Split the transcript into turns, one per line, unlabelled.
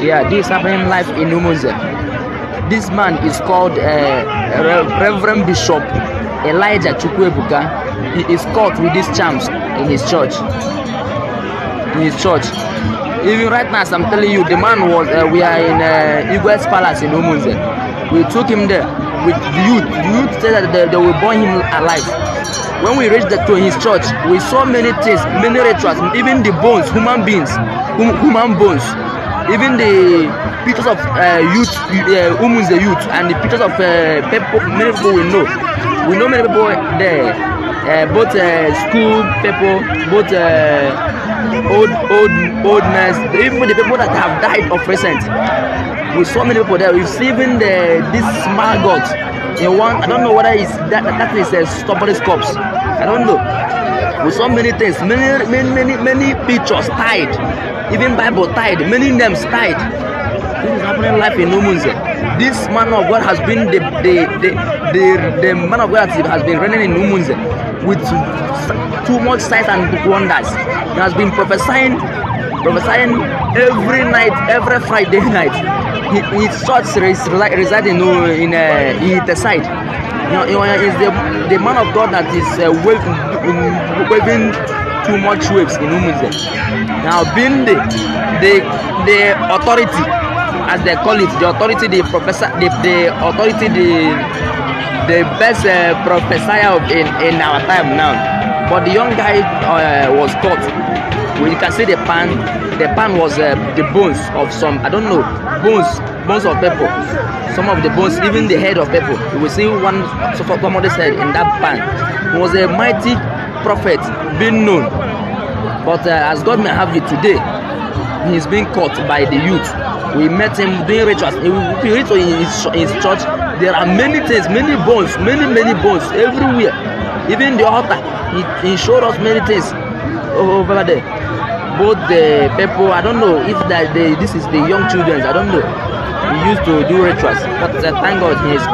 Yeah, this is happening live in Umunze. This man is called Reverend Bishop Elijah Chukwuebuka. He is caught with these charms in his church. Even right now, as I'm telling you, the man was. We are in Igwe's Palace in Umunze. We took him there with the youth. The youth said that they will burn him alive. When we reached to his church, we saw many things, many rituals, even the bones, human beings, human bones, even the pictures of youth, Umunze youth, and the pictures of people. Many people we know. We know many people there. Both school people, both old men, even the people that have died of recent. We saw many people there. We've seen even this small god in one. I don't know whether it's that is a stubborn corpse. I don't know. We saw many things, many pictures tied, even Bible tied, many names tied. This is happening live in Umunze. This man of God has been the man of God that has been reigning in Umunze with too much signs and wonders. He has been prophesying every night, every Friday night. His church resides in the side. Is the man of God that is waving too much waves in Umunze. Now being the authority, as they call it, the authority, the professor, the authority, the best prophesier in our time now. But the young guy was caught. Well, you can see the pan. The pan was the bones of some, I don't know, bones of people. Some of the bones, even the head of people. You will see one, somebody's head in that pan. He was a mighty prophet, being known. But as God may have it today, he is being caught by the youth. We met him doing rituals. If you reach in his church, there are many things, many bones everywhere. Even the altar, he showed us many things over there. Both the people, I don't know if this is the young children, I don't know. He used to do rituals, but thank God he is